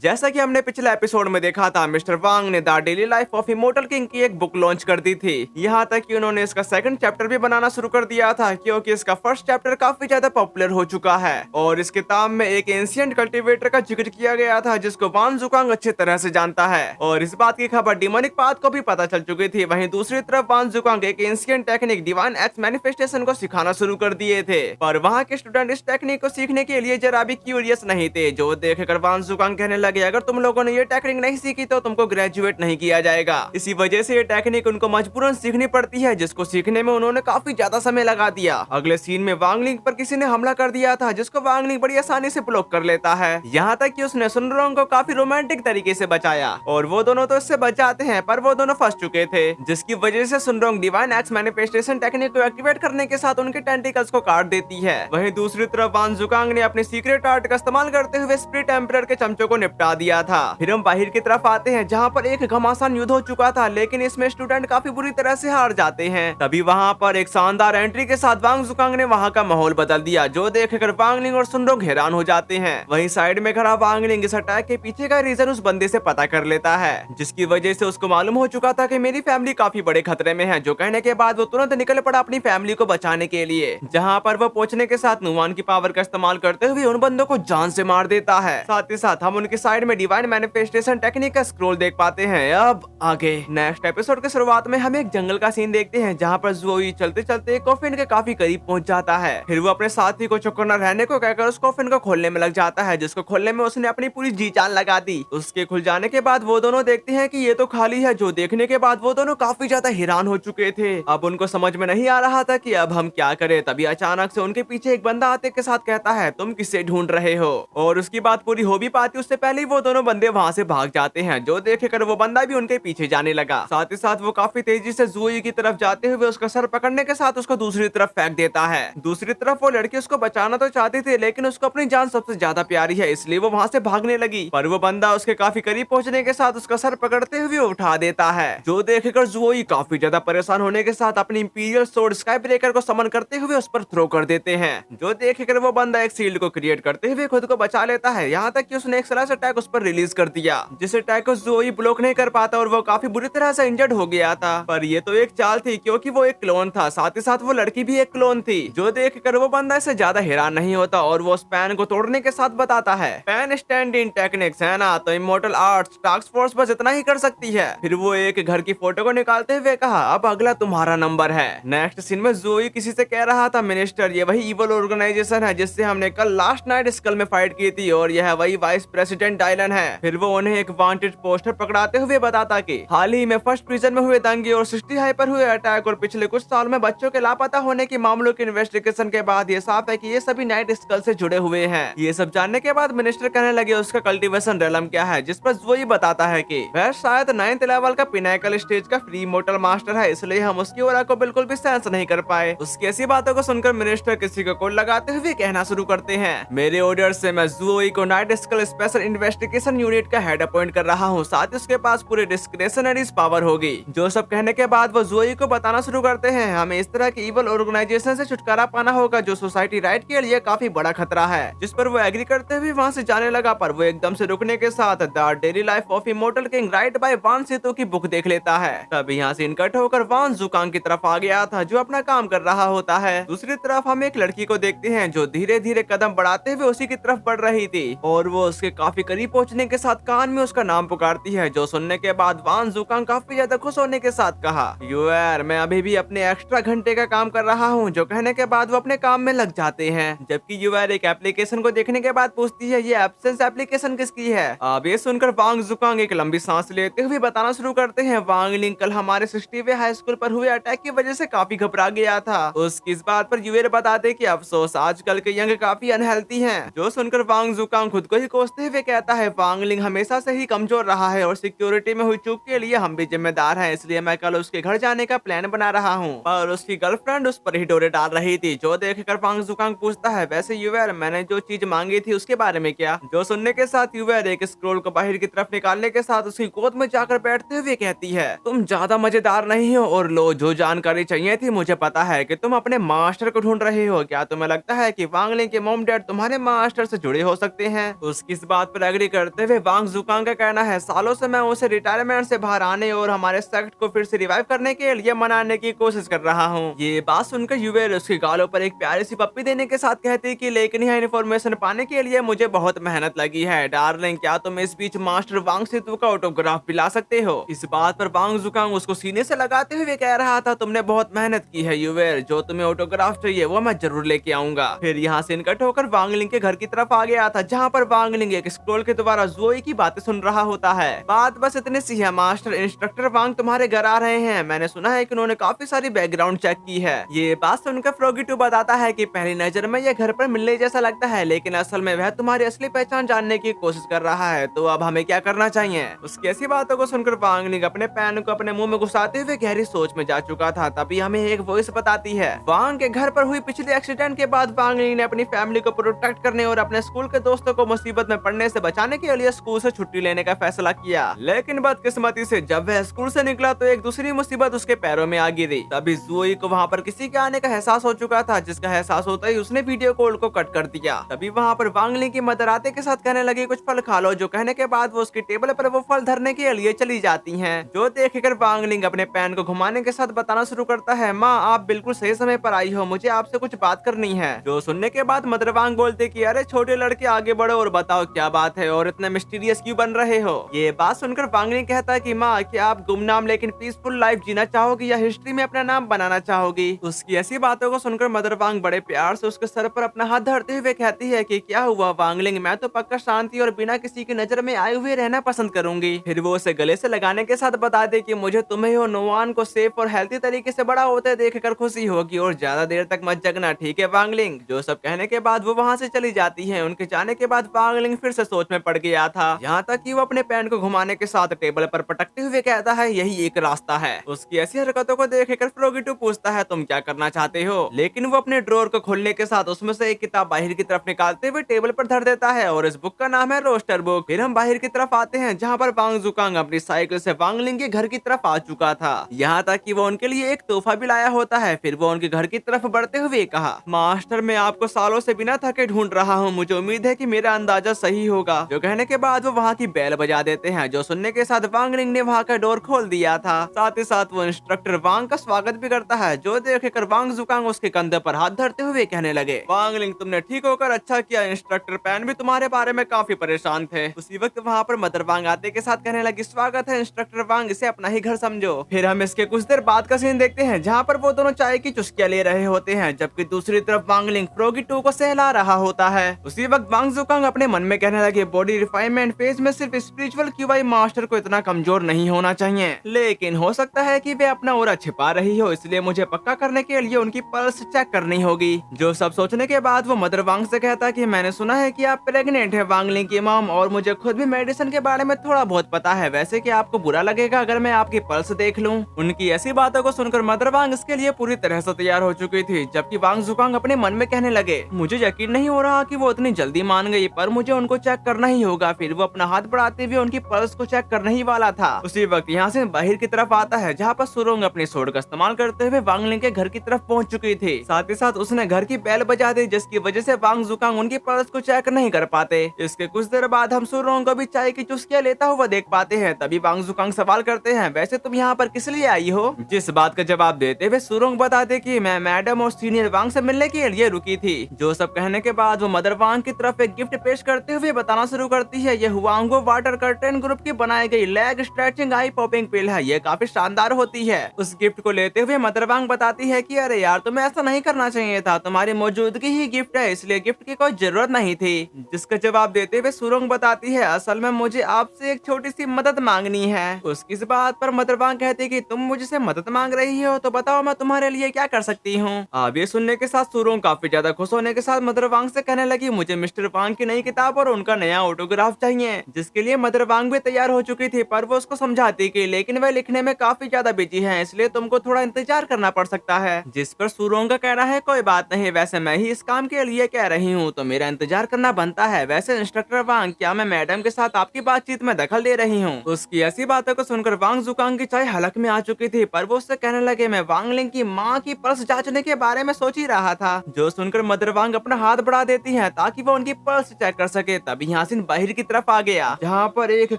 जैसा कि हमने पिछले एपिसोड में देखा था, मिस्टर वांग ने the daily life of immortal king की एक बुक लॉन्च कर दी थी। यहाँ तक कि उन्होंने इसका सेकंड चैप्टर भी बनाना शुरू कर दिया था, क्योंकि इसका फर्स्ट चैप्टर काफी ज्यादा पॉपुलर हो चुका है। और इस किताब में एक एंशिएंट कल्टीवेटर का जिक्र किया गया था, जिसको वान जुकांग अच्छी तरह से जानता है। और इस बात की खबर डिमोनिक पाथ को भी पता चल चुकी थी। वहीं दूसरी तरफ वान जुकांग एक ancient technique divine x manifestation को सिखाना शुरू कर दिए थे, पर वहाँ के स्टूडेंट इस टेक्निक को सीखने के लिए जरा भी क्यूरियस नहीं थे। जो देखकर वान जुकांग कहने लगे, अगर तुम लोगों ने ये टेक्निक नहीं सीखी तो तुमको ग्रेजुएट नहीं किया जाएगा। इसी वजह से ये टेक्निक उनको मजबूरन सीखनी पड़ती है, जिसको सीखने में उन्होंने काफी ज्यादा समय लगा दिया। अगले सीन में वांगलिंग पर किसी ने हमला कर दिया था, जिसको वांगलिंग बड़ी आसानी से ब्लॉक कर लेता है। यहाँ तक कि उसने सुनरोंग को काफी रोमांटिक तरीके से बचाया, और वो दोनों तो इससे बच जाते हैं, पर वो दोनों फंस चुके थे, जिसकी वजह से सुनरोंग डिवाइन एक्स मैनिफेस्टेशन टेक्निक को एक्टिवेट करने के साथ उनके टेंटिकल्स को काट देती है। वहीं दूसरी तरफ वान जुकांग ने अपनी सीक्रेट आर्ट का इस्तेमाल करते हुए स्प्रिट एम्परर के चमचों को निपटा दिया था। फिर हम बाहर की तरफ आते हैं, जहाँ पर एक घमासान युद्ध हो चुका था, लेकिन इसमें स्टूडेंट काफी बुरी तरह से हार जाते हैं। तभी वहाँ पर एक शानदार एंट्री के साथ वांग जुकांग ने वहाँ का माहौल बदल दिया, जो देखकर वांगलिंग और सुनरोंग हैरान हो जाते हैं। वहीं साइड में खड़ा वांगलिंग इस अटैक के पीछे का रीजन उस बंदे से पता कर लेता है, जिसकी वजह से उसको मालूम हो चुका था कि मेरी फैमिली काफी बड़े खतरे में है। जो कहने के बाद वो तुरंत निकल पड़ा अपनी फैमिली को बचाने के लिए, जहाँ पर वो पहुंचने के साथ नुवान की पावर का इस्तेमाल करते हुए उन बंदों को जान से मार देता है। साथ ही साथ हम उनकी साइड में डिवाइन मैनिफेस्टेशन टेक्निक का स्क्रॉल देख पाते हैं। अब आगे नेक्स्ट एपिसोड के शुरुआत में हम एक जंगल का सीन देखते हैं, जहाँ पर ज़ोई चलते चलते कॉफिन के काफी करीब पहुंच जाता है। फिर वो अपने साथी को चुप न रहने को कहकर उस कॉफिन को खोलने में लग जाता है, जिसको खोलने में उसने अपनी पूरी जी जान लगा दी। उसके खुल जाने के बाद वो दोनों देखते हैं कि ये तो खाली है, जो देखने के बाद वो दोनों काफी ज्यादा हैरान हो चुके थे। अब उनको समझ में नहीं आ रहा था कि अब हम क्या करें। तभी अचानक से उनके पीछे एक बंदा आते के साथ कहता है, तुम किसे ढूंढ रहे हो? और उसकी बात पूरी हो भी पाती उससे पहले ही वो दोनों बंदे वहाँ से भाग जाते हैं, जो देखकर वो बंदा भी उनके पीछे जाने लगा। साथ ही साथ वो काफी तेजी से ज़ोई की तरफ जाते हुए उसका सर पकड़ने के साथ उसको दूसरी तरफ फेंक देता है। दूसरी तरफ वो लड़की उसको बचाना तो चाहती थी, लेकिन उसको अपनी जान सबसे ज्यादा प्यारी है, इसलिए वो वहाँ से भागने लगी। पर वो बंदा उसके काफी करीब पहुँचने के साथ उसका सर पकड़ते हुए उठा देता है, जो देखकर ज़ोई काफी ज्यादा परेशान होने के साथ अपनी इंपीरियल सोर्ड स्काई ब्रेकर को समन करते हुए उस पर थ्रो कर देते हैं। जो देखकर वो बंदा एक शील्ड को क्रिएट करते हुए खुद को बचा लेता है। यहाँ तक कि उसने एक स्लैश अटैक उस पर रिलीज कर दिया, जिस अटैक को ज़ोई ब्लॉक नहीं कर पाता और वो काफी बुरी तरह से इंजर्ड हो गया था। पर ये तो एक चाल थी, क्योंकि वो एक क्लोन था, साथ ही साथ वो लड़की भी एक क्लोन थी। जो देखकर वो बंदा इससे ज्यादा हैरान नहीं होता और वो उस पैन को तोड़ने के साथ बताता है, पैन स्टैंड इन टेक्निक्स है ना, तो इमोर्टल आर्ट्स टास्क फोर्स बस इतना ही कर सकती है। फिर वो एक घर की फोटो को निकालते हुए कहा, अब अगला तुम्हारा नंबर है। नेक्स्ट सीन में ज़ोई किसी से कह रहा था, मिनिस्टर ये वही इवल ऑर्गेनाइजेशन है जिससे हमने कल लास्ट नाइट स्कल में फाइट की थी, और यह वही वाइस प्रेसिडेंट डायलन है। फिर वो उन्हें एक वांटेड पोस्टर पकड़ाते हुए बताता कि हाल ही में फर्स्ट प्रिजन में हुए दंगे और 60 हाई पर हुए अटैक और पिछले कुछ साल में बच्चों के लापता होने के मामलों की इन्वेस्टिगेशन के बाद ये साफ है कि ये सभी नाइट स्कल से जुड़े हुए हैं। ये सब जानने के बाद मिनिस्टर कहने लगे उसका कल्टीवेशन रेलम क्या है, जिस पर वही बताता है कि वह शायद 9th लेवल का पिनाकल स्टेज का फ्री मोटल मास्टर है, इसलिए हम उसकी ओरा को बिल्कुल भी सेंस नहीं कर पाए। उसकी ऐसी बातों को सुनकर मिनिस्टर किसी को कॉल लगाते हुए कहना शुरू करते हैं, मेरे ऑर्डर से मैं ज़ोई को night skull special investigation unit का हेड अपॉइंट कर रहा हूँ, साथ ही उसके पास पूरे डिस्क्रिशनरी पावर होगी। जो सब कहने के बाद वो ज़ोई को बताना शुरू करते हैं, हमें इस तरह की इवल ऑर्गेनाइजेशन से छुटकारा पाना होगा जो सोसाइटी राइट के लिए काफी बड़ा खतरा है। जिस पर वो एग्री करते हुए वहाँ से जाने लगा, पर वो एकदम से रुकने के साथ the daily life of immortal king write by वान सेतो की बुक देख लेता है। तब यहाँ से इनकट होकर वान जुकांग की तरफ आ गया था, जो अपना काम कर रहा होता है। दूसरी तरफ हम एक लड़की को देखते हैं, जो धीरे धीरे कदम बढ़ाते हुए उसी की तरफ बढ़ रही थी, और वो उसके काफी करीब पहुँचने के साथ कान में उसका नाम पुकारती है। जो सुनने के बाद वान जुकांग काफी ज्यादा खुश होने के साथ कहा, यूआर मैं अभी भी अपने एक्स्ट्रा घंटे का काम कर रहा हूँ। जो कहने के बाद वो अपने काम में लग जाते हैं, जबकि यूआर एक एप्लीकेशन को देखने के बाद पूछती है, ये एब्सेंस एप्लीकेशन किसकी है? अब ये सुनकर वांग जुकांग एक लंबी सांस लेते हुए बताना शुरू करते हैं, वांगलिंग कल हमारे 60वें हाई स्कूल पर हुए अटैक की वजह से काफी घबरा गया था। उसकी इस बात पर यूआर बताते कि अफसोस आजकल के यंग काफी अनहेल्थी हैं। जो सुनकर वांग जुकांग खुद को ही कोसते हुए कहता है, वांगलिंग हमेशा से ही कमजोर रहा है और सिक्योरिटी में हुई चूक के लिए हम भी जिम्मेदार हैं, इसलिए मैं कल उसके घर जाने का प्लान बना रहा हूँ। और उसकी गर्लफ्रेंड उस पर ही डोरे डाल रही थी। जो देखकर वांग जुकांग पूछता है, वैसे यूआर मैंने जो चीज मांगी थी उसके बारे में क्या? जो सुनने के साथ यूआर एक स्क्रोल को बाहर की तरफ निकालने के साथ उसकी गोद में जाकर बैठते हुए कहती है, तुम ज्यादा मजेदार नहीं हो, और लो जो जानकारी चाहिए थी मुझे पता है कि तुम अपने मास्टर को ढूंढ रहे हो। क्या तुम्हें लगता है कि वांगलिंग के मॉम डैड तुम्हारे मास्टर से जुड़े हो सकते हैं? उसकी इस बात पर एग्री करते हुए वांग जुकांग का कहना है, सालों से मैं उसे रिटायरमेंट से बाहर आने और हमारे सेक्ट को फिर से रिवाइव करने के लिए मनाने की कोशिश कर रहा हूँ। ये बात सुनकर यूवेल उसके गालों पर एक प्यारी सी पप्पी देने के साथ कहती कि लेकिन यह इन्फॉर्मेशन पाने के लिए मुझे बहुत मेहनत लगी है। डार्लिंग, क्या तुम इस बीच मास्टर वांग सेतु का ऑटोग्राफ भी ला सकते हो? इस बात पर वांग जुकांग उसको सीने से लगाते हुए कह रहा था, तुमने बहुत मेहनत की है यूवेल, जो तुम्हें ऑटोग्राफ चाहिए वो मैं जरूर लेके आऊंगा। फिर यहाँ से इनकट होकर वांगलिंग के घर की तरफ आ गया था, जहाँ पर वांगलिंग एक स्क्रोल के द्वारा जोई की बातें सुन रहा होता है। बात बस इतनी सी है, मास्टर इंस्ट्रक्टर वांग तुम्हारे घर आ रहे हैं। मैंने सुना है कि उन्होंने काफी सारी बैकग्राउंड चेक की है। ये बात सुनकर फ्रॉगी 2 बताता है कि पहली नजर में यह घर पर मिलने जैसा लगता है, लेकिन असल में वह तुम्हारी असली पहचान जानने की कोशिश कर रहा है। तो अब हमें क्या करना चाहिए? उसकी ऐसी बातों को सुनकर वांगलिंग अपने पैन को अपने मुंह में घुसाते हुए गहरी सोच में जा चुका था। तभी हमें एक वॉइस बताती है, वांग के घर पर हुई पिछले एक्सीडेंट के बाद वांगलिंग ने अपनी फैमिली को प्रोटेक्ट करने और अपने स्कूल के दोस्तों को मुसीबत में पड़ने से बचाने के लिए स्कूल से छुट्टी लेने का फैसला किया। लेकिन बदकिस्मती से जब वह स्कूल से निकला तो एक दूसरी मुसीबत उसके पैरों में आ गिरी। तभी जोई को वहाँ पर किसी के आने का एहसास हो चुका था, जिसका एहसास होता ही उसने वीडियो कॉल को कट कर दिया। तभी वहाँ पर वांगलिंग की मदर आते के साथ कहने लगी, कुछ फल खा लो, जो कहने के बाद वो उसकी टेबल पर वो फल धरने के लिए चली जाती हैं। जो देखकर वांगलिंग अपने पैन को घुमाने के साथ बताना शुरू करता है, माँ आप बिल्कुल सही समय पर आई हो, मुझे आपसे कुछ बात करनी है। जो सुनने के बाद मदर वांग बोलते कि अरे छोटे लड़के आगे बढ़ो और बताओ क्या बात है और इतने मिस्टीरियस क्यों बन रहे हो? ये बात सुनकर वांगलिंग कहता है कि माँ क्या आप गुमनाम लेकिन पीसफुल लाइफ जीना चाहोगी या हिस्ट्री में अपना नाम बनाना चाहोगी? उसकी ऐसी बातों को सुनकर मदर वांग बड़े प्यार से उसके सर पर अपना हाथ धरते हुए कहती है कि क्या हुआ वांगलिंग, मैं तो पक्का शांति और बिना किसी की नजर में आए हुए रहना पसंद करूंगी। फिर वो उसे गले से लगाने के साथ बता दे कि मुझे तुम्हें और नोआन को सेफ और हेल्थी तरीके से बड़ा होते देखकर खुशी होगी और ज्यादा देर तक मत जगना, ठीक है वांगलिंग? जो सब कहने के बाद वो वहाँ से चली जाती है। उनके जाने के बाद वांगलिंग फिर से सोच में पड़ गया था, यहाँ तक कि वो अपने पैन को घुमाने के साथ टेबल पर पटकते हुए कहता है यही एक रास्ता है। उसकी ऐसी हरकतों को देखकर फ्रॉगी 2 पूछता है, तुम क्या करना चाहते हो? लेकिन वो अपने ड्रॉर को खोलने के साथ उसमें से एक किताब बाहर की तरफ निकालते हुए टेबल पर धर देता है और इस बुक का नाम है रोस्टर बुक। फिर हम बाहर की तरफ आते हैं, जहाँ पर वांग जुकांग अपनी साइकिल से वांगलिंग के घर की तरफ आ चुका था, यहाँ तक कि वो उनके लिए एक तोहफा भी लाया होता है। फिर वो उनके घर की तरफ बढ़ते हुए कहा, मास्टर मैं आपको सालों से बिना थके ढूंढ रहा हूँ, मुझे उम्मीद है कि मेरा अंदाजा सही होगा। जो कहने के बाद वो वहाँ की बेल बजा देते हैं। जो सुनने के साथ वांगलिंग ने वहाँ का डोर खोल दिया था। साथ ही साथ वो इंस्ट्रक्टर वांग का स्वागत भी करता है। जो देखकर वांग जुकांग उसके कंधे पर हाथ धरते हुए कहने लगे, वांगलिंग तुमने ठीक होकर अच्छा किया, इंस्ट्रक्टर पैन भी तुम्हारे बारे में काफी परेशान थे। उसी वक्त वहाँ पर मदर वांग आते के साथ कहने लगी, स्वागत है इंस्ट्रक्टर वांग, इसे अपना ही घर समझो। फिर हम इसके कुछ देर बाद का सीन देखते हैं, जहाँ पर वो दोनों चाय की चुस्कियां ले रहे होते हैं, जबकि दूसरी तरफ वांगलिंग फ्रॉगी 2 को सहला रहा होता है। उसी वक्त वांग जुकांग अपने मन में कहने लगे, बॉडी रिफाइनमेंट फेज में सिर्फ स्पिरिचुअल क्यूबाई मास्टर को इतना कमजोर नहीं होना चाहिए, लेकिन हो सकता है कि वे अपना ऑरा छिपा रही हो, इसलिए मुझे पक्का करने के लिए उनकी पल्स चेक करनी होगी। जो सब सोचने के बाद वो मदर वांग से कहता कि मैंने सुना है कि आप प्रेग्नेंट है वांगलिंग की मॉम, और मुझे खुद भी मेडिसिन के बारे में थोड़ा बहुत पता है, वैसे कि आपको बुरा लगेगा अगर मैं आपकी पल्स देख लूं? उनकी ऐसी बातों को सुनकर मदर वांग इसके लिए पूरी तरह से तैयार हो चुकी थी, जबकि वांग जुकांग अपने मन में कहने लगे, मुझे यकीन नहीं हो रहा कि वो इतनी जल्दी मान गई, पर मुझे उनको चेक करना ही होगा। फिर वो अपना हाथ बढ़ाते हुए उनकी पल्स को चेक करने ही वाला था। उसी वक्त यहाँ से बाहर की तरफ आता है, जहाँ पर सुरोंग अपनी सोड का इस्तेमाल करते हुए वांगलिंग के घर की तरफ पहुंच चुकी थी। साथ ही साथ उसने घर की बेल बजा दी, जिसकी वजह से वांग जुकांग उनकी पल्स को चेक नहीं कर पाते। इसके कुछ देर बाद हम सुरोंग को भी चाय की चुस्कियां लेता हुआ देख पाते हैं। तभी वांग जुकांग सवाल करते हैं, वैसे तुम यहाँ पर किस लिए आई हो? जिस बात का जवाब देते हुए सुरोंग बताते कि मैं मैडम और सीनियर वांग से मिलने के लिए रुकी थी। जो सब कहने के बाद वो मदर वांग की तरफ एक गिफ्ट पेश करते हुए बताना शुरू करती है, ये हुआंगो वाटर कर्टेन ग्रुप की बनाई गई लेग स्ट्रेचिंग आई पॉपिंग पिल है, ये काफी शानदार होती है। उस गिफ्ट को लेते हुए मदर वांग बताती है कि अरे यार तुम्हें ऐसा नहीं करना चाहिए था, तुम्हारी मौजूदगी ही गिफ्ट है, इसलिए गिफ्ट की कोई जरूरत नहीं थी। जिसका जवाब देते हुए सुरोंग बताती है, असल में मुझे आपसे एक छोटी सी मदद मांगनी है। उसकी इस बात पर मदर वांग कहती है कि तुम मुझसे मदद मांग रही हो, तो बताओ मैं तुम्हारे लिए क्या कर सकती हूँ? अब ये सुनने के साथ सुरोंग काफी ज्यादा खुश होने के साथ मदर वांग से कहने लगी, मुझे मिस्टर वांग की नई किताब और उनका नया ऑटोग्राफ चाहिए। जिसके लिए मदर वांग भी तैयार हो चुकी थी, पर वो उसको समझाती कि लेकिन वह लिखने में काफी ज्यादा बिजी है, इसलिए तुमको थोड़ा इंतजार करना पड़ सकता है। जिस पर सुरोंग का कहना है, कोई बात नहीं, वैसे मैं ही इस काम के लिए कह रही हूँ, तो मेरा इंतजार करना बनता है। वैसे इंस्ट्रक्टर वांग, क्या मैं मैडम के साथ आपकी बातचीत में दखल दे रही हूँ? उसकी ऐसी बातों को सुनकर वांग जुकांग की चाय हलक में आ चुकी थी, पर वो उससे कहने लगे, मैं वांगलिंग की माँ की पल्स जांचने के बारे में सोच ही रहा था। जो सुनकर मदर वांग अपना हाथ बढ़ा देती है ताकि वो उनकी पल्स चेक कर सके। तभी यहाँ यहाँ से बाहर की तरफ आ गया, जहाँ पर एक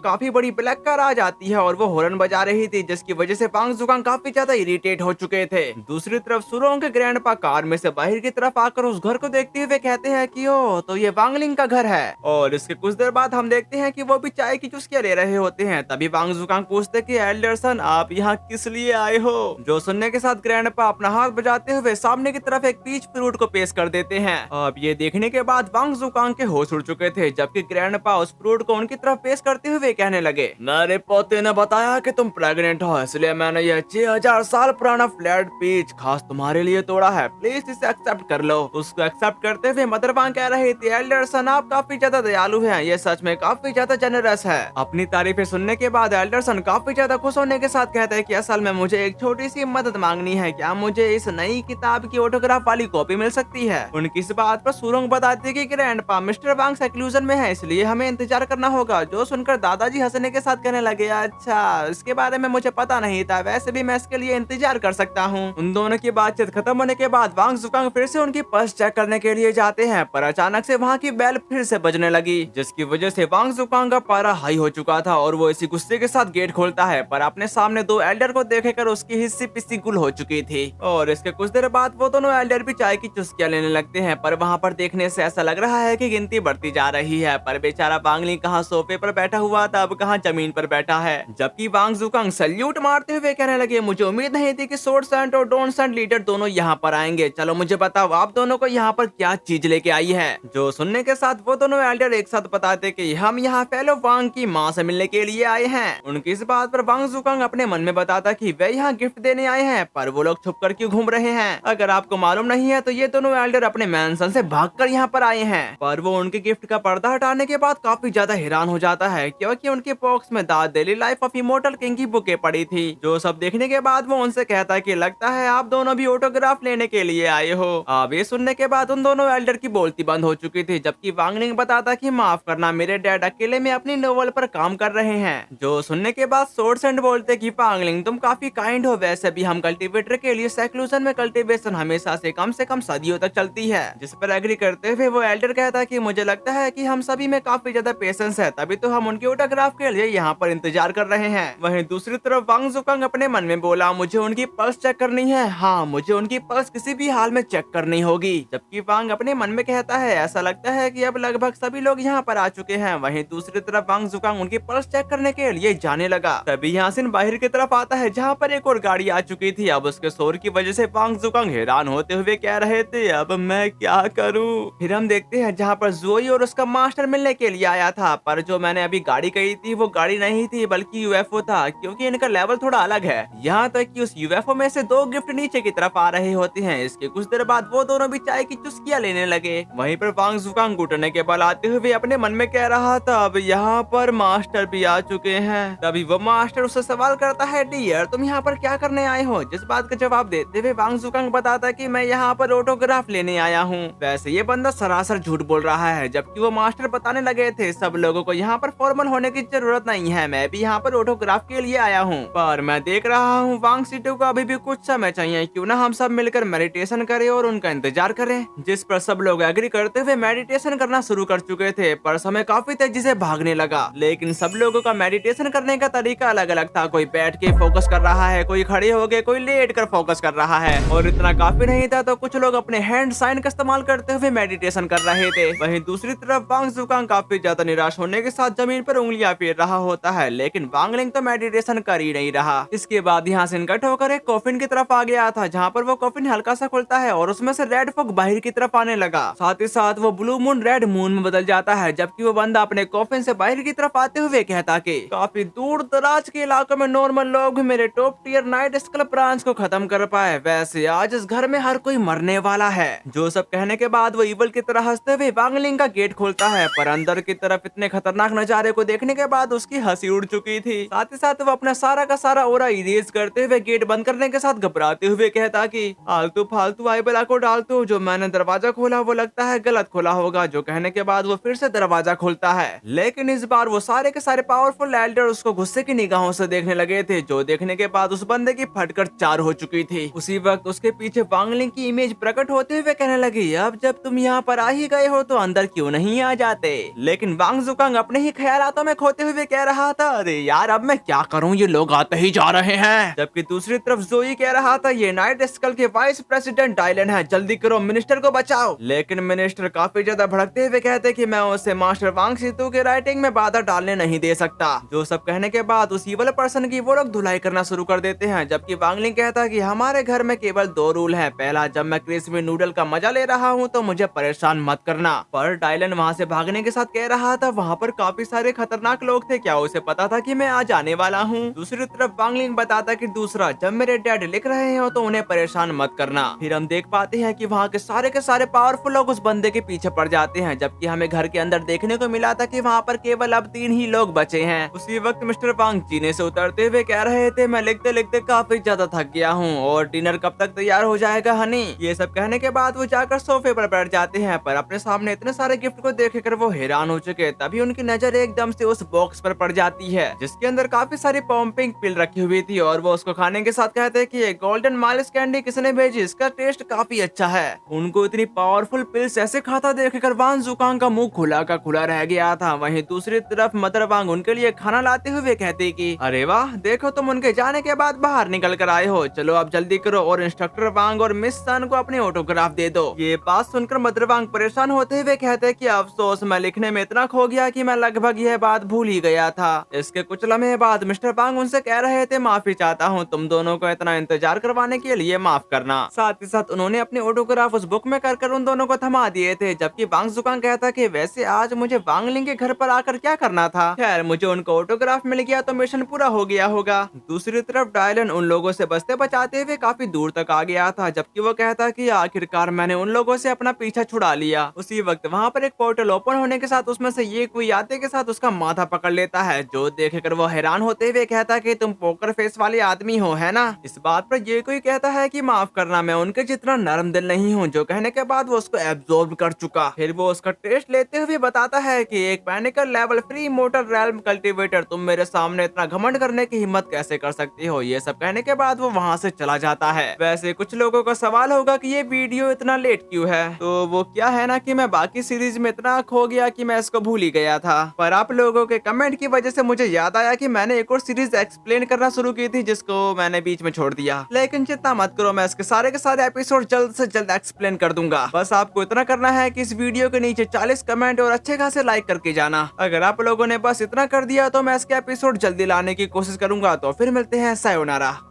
काफी बड़ी ब्लैक कार आ जाती है और वो हॉर्न बजा रही थी, जिसकी वजह से वांग जुकांग काफी ज्यादा इरिटेट हो चुके थे। दूसरी तरफ सुरोंग के ग्रैंडपा कार में से बाहर की तरफ आकर उस घर को देखते हुए कहते हैं कि ओ तो ये वांगलिंग का घर है। और इसके कुछ देर बाद हम देखते हैं कि वो भी चाय की चुस्कियां ले रहे होते हैं। तभी वांग जुकांग पूछते कि एल्डरसन आप यहाँ किस लिए आए हो, जो सुनने के साथ ग्रैंडपा अपना हाथ बजाते हुए सामने की तरफ एक पीच फ्रूट को पेश कर देते हैं। अब ये देखने के बाद वांग जुकांग के होश उड़ चुके थे, जबकि ग्रैंडपा उस फ्रूट को उनकी तरफ पेश करते हुए कहने लगे, मेरे पोते ने बताया कि तुम प्रेग्नेंट हो, इसलिए मैंने यह 6000 साल पुराना फ्लैट पीच खास तुम्हारे लिए तोड़ा है, प्लीज इसे एक्सेप्ट कर लो। उसको एक्सेप्ट करते हुए मदर वांग कह रही थी, एल्डरसन आप काफी ज्यादा दयालु हैं, ये सच में काफी ज्यादा जेनरस है। अपनी तारीफें सुनने के बाद एल्डरसन काफी ज्यादा खुश होने के साथ कहते हैं कि असल में मुझे एक छोटी सी मदद मांगनी है, क्या मुझे इस नई किताब की ऑटोग्राफ वाली कॉपी मिल सकती है। उनकी इस बात पर सुरोंग बताती है कि ग्रैंडपा मिस्टर वांग सेक्लूजन में है, इसलिए हमें इंतजार करना होगा। जो सुनकर दादाजी हंसने के साथ कहने लगे, अच्छा इसके बारे में मुझे पता नहीं था, वैसे भी मैं इसके लिए इंतजार कर सकता हूँ। उन दोनों की बातचीत खत्म होने के बाद वांग जुकांग फिर से उनकी पल्स चेक करने के लिए जाते हैं, पर अचानक से वहाँ की बेल फिर से बजने लगी, जिसकी वजह से वांग जुकांग का पारा हाई हो चुका था और वो इसी गुस्से के साथ गेट खोलता है, पर अपने सामने दो एल्डर को देखकर उसकी हिस्सी पिस्सी गुल हो चुकी थी। और इसके कुछ देर बाद वो दोनों एल्डर भी चाय की चुस्कियां लेने लगते हैं, पर वहाँ पर देखने से ऐसा लग रहा है कि गिनती बढ़ती जा रही है। पर बेचारा वांगली कहाँ सोफे पर बैठा हुआ था, अब कहाँ जमीन पर बैठा है। जबकि वांग जुकांग सल्यूट मारते हुए कहने लगे, मुझे उम्मीद नहीं थी कि सोर्ड सैंड और डॉन सैंड लीडर दोनों यहाँ पर आएंगे। चलो मुझे बताओ आप दोनों को यहाँ पर क्या चीज लेके आई है। जो सुनने के साथ वो दोनों एल्डर एक साथ बताते कि हम यहाँ फेलो वांग की माँ से मिलने के लिए आए हैं। उनकी इस बात पर वांग जुकांग अपने मन में बताता कि वे यहाँ गिफ्ट देने आए हैं, पर वो लोग छुप कर क्यों घूम रहे हैं। अगर आपको मालूम नहीं है तो ये दोनों एल्डर अपने मैंसन से भागकर यहाँ पर आए हैं। पर वो उनके गिफ्ट का पर्दा हटाने के बाद काफी ज्यादा हैरान हो जाता है, क्योंकि उनके बॉक्स में the daily life of immortal king की बुकें पड़ी थी। जो सब देखने के बाद वो उनसे कहता है कि लगता है आप दोनों भी ऑटोग्राफ लेने के लिए आए हो। अब ये सुनने के बाद उन दोनों एल्डर की बोलती बंद हो चुकी थी, जबकि वांगलिंग बताता कि माफ करना मेरे डैड अकेले में अपनी नोवेल पर काम कर रहे हैं। जो सुनने के बाद सोर्ड सैंड बोलते कि वांगलिंग तुम काफी काइंड हो, वैसे भी हम कल्टीवेटर के लिए सेक्लूजन में कल्टीवेशन हमेशा से कम सदियों तक चलती है। जिस पर एग्री करते हुए वो एल्डर कहता कि मुझे लगता है कि हम सभी में काफी ज्यादा पेशेंस है, तभी तो हम उनकी ऑटोग्राफ के लिए यहाँ पर इंतजार कर रहे हैं। वहीं दूसरी तरफ वांग जुकांग अपने मन में बोला, मुझे उनकी पल्स चेक करनी है, हाँ मुझे उनकी पल्स किसी भी हाल में चेक करनी होगी। जबकि वांग अपने मन में कहता है, ऐसा लगता है कि अब लगभग सभी लोग यहाँ पर आ चुके हैं। वहीं दूसरी तरफ वांग जुकांग उनकी पल्स चेक करने के लिए जाने लगा। तभी यासिन बाहर की तरफ आता है, जहाँ पर एक और गाड़ी आ चुकी थी। अब उसके शोर की वजह से वांग जुकांग हैरान होते हुए कह रहे थे, अब मैं क्या करूँ। फिर हम देखते हैं जहाँ पर जोई और उसका मास्टर मिलने के लिए आया था, पर जो मैंने अभी गाड़ी कही थी वो गाड़ी नहीं थी बल्कि यूएफओ था, क्योंकि इनका लेवल थोड़ा अलग है। यहाँ तक कि उस यूएफओ में से दो गिफ्ट नीचे की तरफ आ रहे होते हैं। इसके कुछ देर बाद वो दोनों भी चाय की चुस्कियां लेने लगे। वहीं पर वांग जुकांग घुटने के बल आते हुए अपने मन में कह रहा था, अब यहाँ पर मास्टर भी आ चुके हैं। तभी वो मास्टर उससे सवाल करता है, डियर तुम यहाँ पर क्या करने आए हो। जिस बात का जवाब देते हुए वांग जुकांग बताता कि मैं यहाँ पर ऑटोग्राफ लेने आया हूँ। वैसे ये बंदा सरासर झूठ बोल रहा है, जबकि वो मास्टर बताने लगे थे सब लोगों को यहाँ पर फॉर्मल होने की जरूरत नहीं है, मैं भी यहाँ पर ऑटोग्राफ के लिए आया हूँ। पर मैं देख रहा हूँ वांग सीटू को अभी भी कुछ समय चाहिए, क्यों ना हम सब मिलकर मेडिटेशन करें और उनका इंतजार करें। जिस पर सब लोग एग्री करते हुए मेडिटेशन करना शुरू कर चुके थे, पर समय काफी तेजी से भागने लगा। लेकिन सब लोगों का मेडिटेशन करने का तरीका अलग अलग था, कोई बैठ के फोकस कर रहा है, कोई खड़े हो गए, कोई लेट कर फोकस कर रहा है। और इतना काफी नहीं था तो कुछ लोग अपने हैंड साइन का इस्तेमाल करते हुए मेडिटेशन कर रहे थे। वहीं दूसरी तरफ वांग जुकांग काफी ज्यादा निराश होने के साथ जमीन पर उंगलियां फेर रहा होता है, लेकिन वांगलिंग तो मेडिटेशन कर ही नहीं रहा। इसके बाद यहाँ से इनका ठोकर एक कॉफिन की तरफ आ गया था, जहाँ पर वो कॉफिन हल्का सा खुलता है और उसमें से रेड फॉग बाहर की तरफ आने लगा। साथ ही साथ वो ब्लू मून रेड मून में बदल जाता है, जबकि वो बंदा अपने कॉफिन से बाहर की तरफ आते हुए कहता कि काफी दूर दराज के इलाकों में नॉर्मल लोग मेरे top tier night skull branch को खत्म कर पाए, वैसे आज इस घर में हर कोई मरने वाला है। जो सब कहने के बाद वो इवल की तरह हंसते हुए वांगलिंग का गेट खोलता है, पर अंदर की तरफ इतने खतरनाक नजारे को देखने के बाद उसकी हंसी उड़ चुकी थी। साथ ही साथ वो अपना सारा का सारा ओरा इरेज करते हुए गेट बंद करने के साथ घबराते हुए कहता कि आलतू फालतू आईबला को डालतू, जो मैंने दरवाजा खोला वो लगता है गलत खोला होगा। जो कहने के बाद वो फिर से दरवाजा खोलता है, लेकिन इस बार वो सारे के सारे पावरफुल एल्डर उसको गुस्से की निगाहों से देखने लगे थे, जो देखने के बाद उस बंदे की फटकर चार हो चुकी थी। उसी वक्त उसके पीछे वांगलिंग की इमेज प्रकट होते हुए कहने लगी, अब जब तुम यहाँ पर आ ही गए हो तो अंदर क्यों नहीं आ जाते। जाते। लेकिन वांग जुकांग अपने ही ख्यालातों में खोते हुए कह रहा था, अरे यार अब मैं क्या करूं, ये लोग आते ही जा रहे हैं। जबकि दूसरी तरफ जोई कह रहा था, ये नाइट स्कल के वाइस प्रेसिडेंट डायलन है, जल्दी करो मिनिस्टर को बचाओ। लेकिन मिनिस्टर काफी ज्यादा भड़कते हुए कहते कि मैं उससे मास्टर वांग सीतू के राइटिंग में बाधा डालने नहीं दे सकता। जो सब कहने के बाद उस ईवल पर्सन की वो लोग धुलाई करना शुरू कर देते हैं। जबकि वांगलिंग कहता कि हमारे घर में केवल 2 रूल है, पहला जब मैं क्रिस्पी नूडल का मजा ले रहा हूँ तो मुझे परेशान मत करना। पर डायलन वहाँ से भागने के साथ कह रहा था वहाँ पर काफी सारे खतरनाक लोग थे, क्या उसे पता था कि मैं आज आने वाला हूँ। दूसरी तरफ वांगलिंग बताता कि दूसरा जब मेरे डैड लिख रहे हो तो उन्हें परेशान मत करना। फिर हम देख पाते हैं कि वहाँ के सारे पावरफुल लोग उस बंदे के पीछे पड़ जाते हैं। जबकि हमें घर के अंदर देखने को मिला था कि वहाँ पर केवल अब 3 ही लोग बचे हैं। उसी वक्त मिस्टर वांग जीने से उतरते हुए कह रहे थे, मैं लिखते लिखते काफी ज्यादा थक गया हूँ और डिनर कब तक तैयार हो जाएगा हनी। ये सब कहने के बाद वो जाकर सोफे पर बैठ जाते हैं, पर अपने सामने इतने सारे गिफ्ट को देखकर वो हैरान हो चुके। तभी उनकी नजर एकदम से उस बॉक्स पर पड़ जाती है जिसके अंदर काफी सारी पम्पिंग पिल रखी हुई थी और वो उसको खाने के साथ कहते हैं कि ये गोल्डन माइल्स कैंडी किसने भेजी, इसका टेस्ट काफी अच्छा है। उनको इतनी पावरफुल पिल्स ऐसे खाता देखकर वांग जुकांग का मुंह खुला का खुला रह गया था। वहीं दूसरी तरफ मदर वांग उनके लिए खाना लाते हुए कहती कि अरे वाह, देखो तुम उनके जाने के बाद बाहर निकल कर आए हो, चलो अब जल्दी करो और इंस्ट्रक्टर वांग और मिस सन को अपने ऑटोग्राफ दे दो। ये बात सुनकर मदर वांग परेशान होते हुए कहते कि अफसोस, मैं लिखने में इतना खो गया कि मैं लगभग यह बात भूल ही गया था। इसके कुछ लम्हे बाद मिस्टर वांग उनसे कह रहे थे, माफी चाहता हूँ तुम दोनों को इतना इंतजार करवाने के लिए, माफ करना। साथ ही साथ उन्होंने अपने ऑटोग्राफ उस बुक में कर उन दोनों को थमा दिए थे। जबकि वांग जुकांग कहता कि वैसे आज मुझे वांगलिंग के घर पर आकर क्या करना था, खैर मुझे उनको ऑटोग्राफ मिल गया तो मिशन पूरा हो गया होगा। दूसरी तरफ डायलन उन लोगों से बचते बचाते हुए काफी दूर तक आ गया था। जबकि वो कहता कि आखिरकार मैंने उन लोगों से अपना पीछा छुड़ा लिया। उसी वक्त वहाँ पर एक पोर्टल ओपन होने के साथ उसमें से ये कोई आते के साथ उसका माथा पकड़ लेता है, जो देखकर वो हैरान होते हुए कहता कि तुम पोकर फेस वाले आदमी हो, है ना। इस बात पर ये कोई कहता है कि माफ करना, मैं उनके जितना नरम दिल नहीं हूँ। जो कहने के बाद वो उसको एब्जॉर्ब कर चुका। फिर वो उसका टेस्ट लेते हुए बताता है कि एक pinnacle level free mortal realm cultivator, तुम मेरे सामने इतना घमंड करने की हिम्मत कैसे कर सकती हो। ये सब कहने के बाद वो वहाँ से चला जाता है। वैसे कुछ लोगों का सवाल होगा कि ये वीडियो इतना लेट क्यों है, तो वो क्या है ना कि मैं बाकी सीरीज में इतना खो गया कि मैं इसको भूल ही गया था। पर आप लोगों के कमेंट की वजह से मुझे याद आया कि मैंने एक और सीरीज एक्सप्लेन करना शुरू की थी जिसको मैंने बीच में छोड़ दिया। लेकिन चिंता मत करो, मैं इसके सारे के सारे एपिसोड जल्द से जल्द एक्सप्लेन कर दूंगा। बस आपको इतना करना है कि इस वीडियो के नीचे 40 कमेंट और अच्छे खासे लाइक करके जाना। अगर आप लोगों ने बस इतना कर दिया तो मैं इसके एपिसोड जल्दी लाने की कोशिश करूंगा। तो फिर मिलते हैं, सायोनारा।